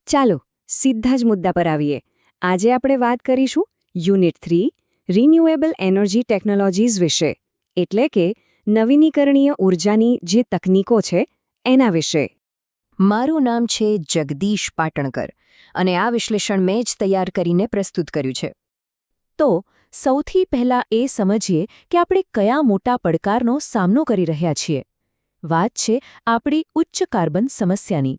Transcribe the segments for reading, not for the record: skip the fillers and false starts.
ચાલો સીધા જ મુદ્દા પર આવીએ. આજે આપણે વાત કરીશું યુનિટ 3 રિન્યુએબલ એનર્જી ટેકનોલોજીઝ વિશે, એટલે કે નવીનીકરણીય ઉર્જાની જે તકનીકો છે એના વિશે. મારું નામ છે જગદીશ પાટણકર અને આ વિશ્લેષણ મેં જ તૈયાર કરીને પ્રસ્તુત કર્યું છે. તો સૌથી પહેલાં એ સમજીએ કે આપણે કયા મોટા પડકારનો સામનો કરી રહ્યા છીએ. વાત છે આપણી ઉચ્ચ કાર્બન સમસ્યાની.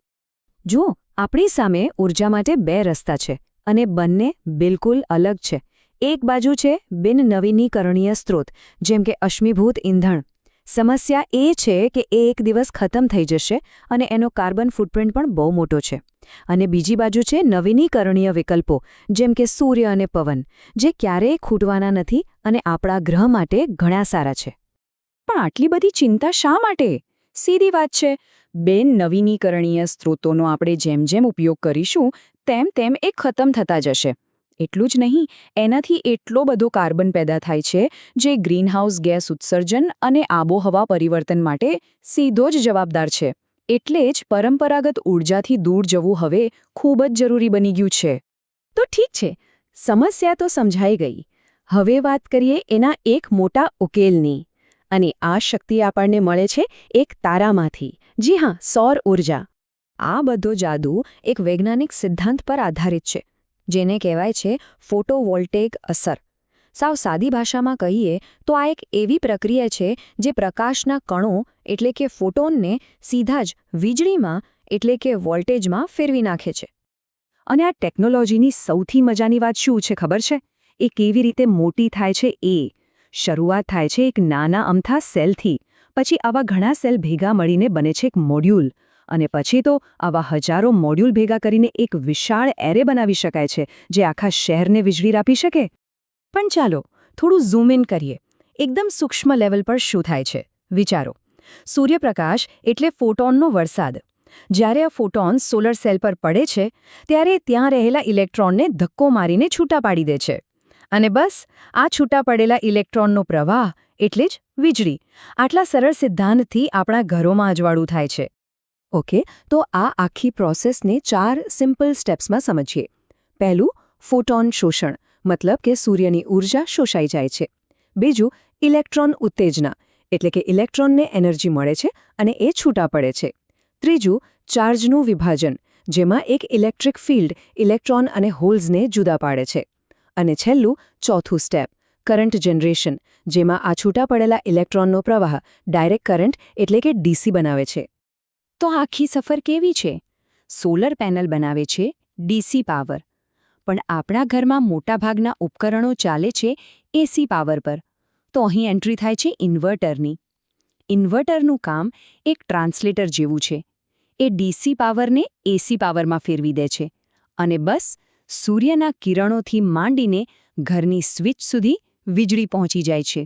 જુઓ, આપણી સામે ઉર્જા માટે બે રસ્તા છે અને બંને બિલકુલ અલગ છે. એક બાજુ છે બિન નવીનીકરણીય સ્ત્રોત, જેમ કે અશ્મિભૂત ઇંધણ. સમસ્યા એ છે કે એ એક દિવસ ખતમ થઈ જશે અને એનો કાર્બન ફૂટપ્રિન્ટ પણ બહુ મોટો છે. અને બીજી બાજુ છે નવીનીકરણીય વિકલ્પો, જેમ કે સૂર્ય અને પવન, જે ક્યારેય ખૂટવાના નથી અને આપણા ગ્રહ માટે ઘણા સારા છે. પણ આટલી બધી ચિંતા શા માટે? સીધી વાત છે, બિન નવીનીકરણીય સ્ત્રોતોનો આપણે જેમ જેમ ઉપયોગ કરીશું તેમ તેમ એ ખતમ થતા જશે. એટલું જ નહીં, એનાથી એટલો બધો કાર્બન પેદા થાય છે જે ગ્રીનહાઉસ ગેસ ઉત્સર્જન અને આબોહવા પરિવર્તન માટે સીધો જ જવાબદાર છે. એટલે જ પરંપરાગત ઉર્જાથી દૂર જવું હવે ખૂબ જ જરૂરી બની ગયું છે. તો ઠીક છે, સમસ્યા તો સમજાઈ ગઈ. હવે વાત કરીએ એના એક મોટા ઉકેલની. અને આ શક્તિ આપણને મળે છે એક તારામાંથી. જી હા, સૌર ઉર્જા. આ બધો જાદુ એક વૈજ્ઞાનિક સિદ્ધાંત પર આધારિત છે, જેને કહેવાય છે ફોટોવોલ્ટેઇક અસર. સાવ સાદી ભાષામાં કહીએ તો આ એક એવી પ્રક્રિયા છે જે પ્રકાશના કણો એટલે કે ફોટોનને સીધા જ વીજળીમાં એટલે કે વોલ્ટેજમાં ફેરવી નાખે છે. અને આ ટેકનોલોજીની સૌથી મજાની વાત શું છે ખબર છે? એ કેવી રીતે મોટી થાય છે એ. શરૂઆત થાય છે એક નાના અમથા સેલથી, પછી આવા ઘણા સેલ ભેગા મળીને બને છે એક મોડ્યુલ, અને પછી તો આવા હજારો મોડ્યુલ ભેગા કરીને એક વિશાળ એરે બનાવી શકાય છે જે આખા શહેરને વીજળી આપી શકે. પણ ચાલો થોડું ઝૂમ ઇન કરીએ. એકદમ સૂક્ષ્મ લેવલ પર શું થાય છે વિચારો. સૂર્યપ્રકાશ એટલે ફોટોનનો વરસાદ. જ્યારે આ ફોટોન સોલર સેલ પર પડે છે ત્યારે ત્યાં રહેલા ઇલેક્ટ્રોનને ધક્કો મારીને છૂટા પાડી દે છે. અને બસ આ છૂટા પડેલા ઇલેક્ટ્રોનનો પ્રવાહ એટલે જ વીજળી. આટલા સરળ સિદ્ધાંતથી આપણા ઘરોમાં અજવાળું થાય છે. ઓકે, તો આ આખી પ્રોસેસને 4 સિમ્પલ સ્ટેપ્સમાં સમજીએ. પહેલું, ફોટોન શોષણ, મતલબ કે સૂર્યની ઊર્જા શોષાઈ જાય છે. બીજું, ઇલેક્ટ્રોન ઉત્તેજના, એટલે કે ઇલેક્ટ્રોનને એનર્જી મળે છે અને એ છૂટા પડે છે. ત્રીજું, ચાર્જનું વિભાજન, જેમાં એક ઇલેક્ટ્રિક ફિલ્ડ ઇલેક્ટ્રોન અને હોલ્સને જુદા પાડે છે. અને છેલ્લું, ચોથું સ્ટેપ, કરંટ જનરેશન, જેમાં આ છૂટા પડેલા ઇલેક્ટ્રોનનો પ્રવાહ ડાયરેક્ટ કરંટ એટલે કે ડીસી બનાવે છે. તો આખી સફર કેવી છે? સોલર પેનલ બનાવે છે ડીસી પાવર, પણ આપણા ઘરમાં મોટાભાગના ઉપકરણો ચાલે છે એસી પાવર પર. તો અહીં એન્ટ્રી થાય છે ઇન્વર્ટરની. ઇન્વર્ટરનું કામ એક ટ્રાન્સલેટર જેવું છે. એ ડીસી પાવરને એસી પાવરમાં ફેરવી દે છે અને બસ સૂર્યના કિરણોથી માંડીને ઘરની સ્વિચ સુધી વીજળી પહોંચી જાય છે.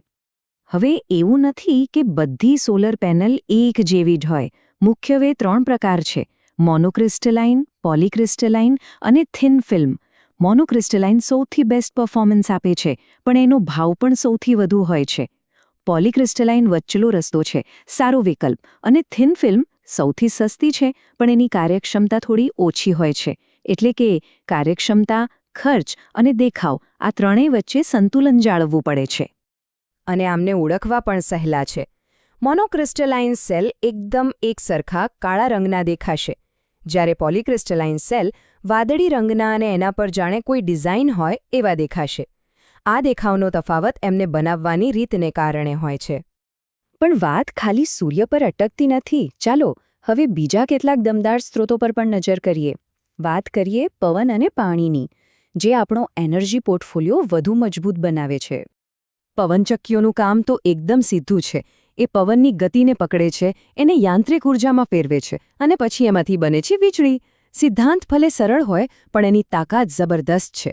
હવે એવું નથી કે બધી સોલર પેનલ એક જેવી જ હોય. મુખ્યત્વે 3 પ્રકાર છે: મોનોક્રિસ્ટલાઇન, પોલીક્રિસ્ટલાઇન અને થિન ફિલ્મ. મોનોક્રિસ્ટલાઇન સૌથી બેસ્ટ પરફોર્મન્સ આપે છે, પણ એનો ભાવ પણ સૌથી વધુ હોય છે. પોલીક્રિસ્ટલાઇન વચ્ચેલો રસ્તો છે, સારો વિકલ્પ. અને થિન ફિલ્મ સૌથી સસ્તી છે, પણ એની કાર્યક્ષમતા થોડી ઓછી હોય છે. એટલે કે કાર્યક્ષમતા, ખર્ચ અને દેખાવ આ ત્રણેય વચ્ચે સંતુલન જાળવવું પડે છે. અને આમને ઓળખવા પણ સહેલા છે. મોનોક્રિસ્ટલાઇન સેલ એકદમ એકસરખા કાળા રંગના દેખાશે, જ્યારે પોલીક્રિસ્ટલાઇન સેલ વાદળી રંગના અને એના પર જાણે કોઈ ડિઝાઇન હોય એવા દેખાશે. આ દેખાવનો તફાવત એમને બનાવવાની રીતને કારણે હોય છે. પણ વાત ખાલી સૂર્ય પર અટકતી નથી. ચાલો હવે બીજા કેટલાક દમદાર સ્ત્રોતો પર પણ નજર કરીએ. વાત કરીએ પવન અને પાણીની, જે આપણો એનર્જી પોર્ટફોલિયો વધુ મજબૂત બનાવે છે. પવનચક્કીઓનું કામ તો એકદમ સીધું છે. એ પવનની ગતિને પકડે છે, એને યાંત્રિક ઉર્જામાં ફેરવે છે અને પછી એમાંથી બને છે વીજળી. સિદ્ધાંત ભલે સરળ હોય, પણ એની તાકાત જબરદસ્ત છે.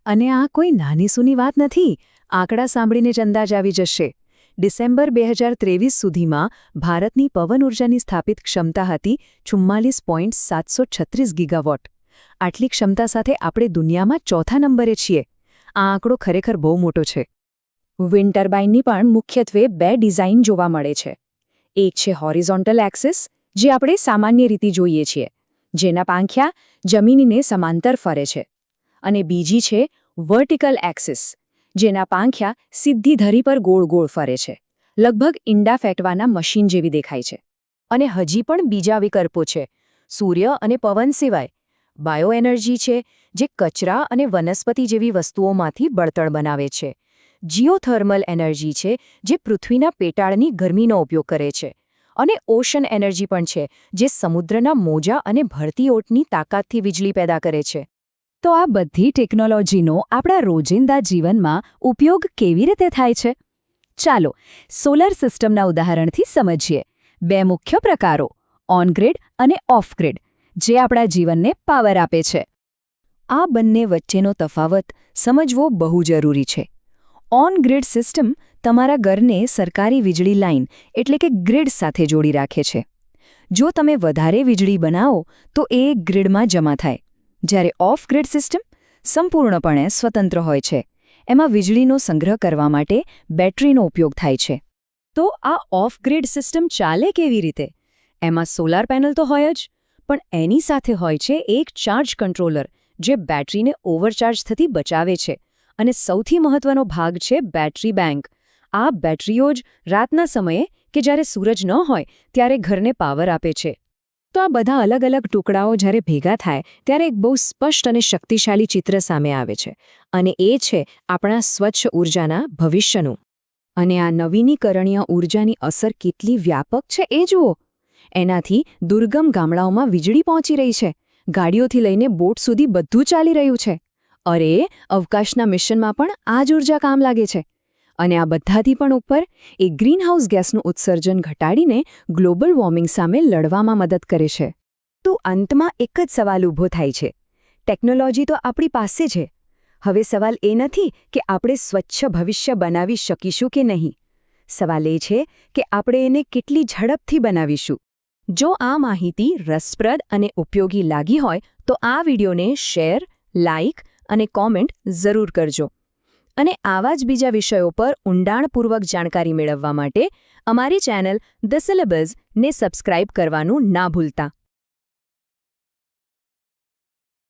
અને આ કોઈ નાની સૂની વાત નથી. આંકડા સાંભળીને જ અંદાજ આવી જશે. ડિસેમ્બર 2023 સુધીમાં ભારતની પવન ઉર્જાની સ્થાપિત ક્ષમતા હતી 44.736 ગીગાવોટ. આટલી ક્ષમતા સાથે આપણે દુનિયામાં ચોથા નંબરે છીએ. આ આંકડો ખરેખર બહુ મોટો છે. વિન્ડ ટર્બાઇનની પણ મુખ્યત્વે 2 ડિઝાઇન જોવા મળે છે. એક છે હોરિઝોન્ટલ એક્સિસ, જે આપણે સામાન્ય રીતે જોઈએ છીએ, જેના પાંખિયા જમીનને સમાંતર ફરે છે, અને બીજી છે વર્ટિકલ એક્સિસ, જેના પાંખિયા સીધી ધરી પર ગોળ ગોળ ફરે છે, લગભગ ઈંડા ફેટવાના મશીન જેવી દેખાય છે. અને હજી પણ બીજા વિકલ્પો છે. સૂર્ય અને પવન સિવાય બાયો એનર્જી છે, જે કચરા અને વનસ્પતિ જેવી વસ્તુઓમાંથી બળતણ બનાવે છે. જીઓથર્મલ એનર્જી છે, જે પૃથ્વીના પેટાળની ગરમીનો ઉપયોગ કરે છે. અને ઓશન એનર્જી પણ છે, જે સમુદ્રના મોજા અને ભરતી ઓટની તાકાતથી વીજળી પેદા કરે છે. તો આ બધી ટેકનોલોજીનો આપણા રોજિંદા જીવનમાં ઉપયોગ કેવી રીતે થાય છે? ચાલો સોલર સિસ્ટમના ઉદાહરણથી સમજીએ. 2 મુખ્ય પ્રકારો, ઓન-ગ્રીડ અને ઓફ-ગ્રીડ, જે આપણા જીવનને પાવર આપે છે. આ બંને વચ્ચેનો તફાવત સમજવો બહુ જરૂરી છે. ઓન-ગ્રીડ સિસ્ટમ તમારા ઘરને સરકારી વીજળી લાઇન એટલે કે ગ્રીડ સાથે જોડી રાખે છે. જો તમે વધારે વીજળી બનાવો તો એ ગ્રીડમાં જમા થાય, જ્યારે ઓફ-ગ્રીડ સિસ્ટમ સંપૂર્ણપણે સ્વતંત્ર હોય છે. એમાં વીજળીનો સંગ્રહ કરવા માટે બેટરીનો ઉપયોગ થાય છે. તો આ ઓફ-ગ્રીડ સિસ્ટમ ચાલે કેવી રીતે? એમાં સોલાર પેનલ તો હોય જ, પણ એની સાથે હોય છે એક ચાર્જ કંટ્રોલર, જે બેટરીને ઓવરચાર્જ થતી બચાવે છે. અને સૌથી મહત્વનો ભાગ છે બેટરી બેંક. આ બેટરીઓ જ રાતના સમયે કે જ્યારે સૂરજ ન હોય ત્યારે ઘરને પાવર આપે છે. તો આ બધા અલગ અલગ ટુકડાઓ જ્યારે ભેગા થાય ત્યારે એક બહુ સ્પષ્ટ અને શક્તિશાળી ચિત્ર સામે આવે છે, અને એ છે આપણા સ્વચ્છ ઊર્જાના ભવિષ્યનું. અને આ નવીનીકરણીય ઊર્જાની અસર કેટલી વ્યાપક છે એ જુઓ. એનાથી દુર્ગમ ગામડાઓમાં વીજળી પહોંચી રહી છે, ગાડીઓથી લઈને બોટ સુધી બધું ચાલી રહ્યું છે. અરે, અવકાશના મિશનમાં પણ આ જ ઊર્જા કામ લાગે છે. અને આ બધાથી પણ ઉપર એ ગ્રીનહાઉસ ગેસનું ઉત્સર્જન ઘટાડીને ગ્લોબલ વોર્મિંગ સામે લડવામાં મદદ કરે છે. તો અંતમાં એક જ સવાલ ઊભો થાય છે. ટેકનોલોજી તો આપણી પાસે છે. હવે સવાલ એ નથી કે આપણે સ્વચ્છ ભવિષ્ય બનાવી શકીશું કે નહીં. સવાલ એ છે કે આપણે એને કેટલી ઝડપથી બનાવીશું. જો આ માહિતી રસપ્રદ અને ઉપયોગી લાગી હોય તો આ વિડીયોને શેર, લાઇક અને કોમેન્ટ જરૂર કરજો. અને આવા જ બીજા વિષયો પર ઊંડાણપૂર્વક જાણકારી મેળવવા માટે અમારી ચેનલ ધ સિલેબસને સબસ્ક્રાઇબ કરવાનું ના ભૂલતા.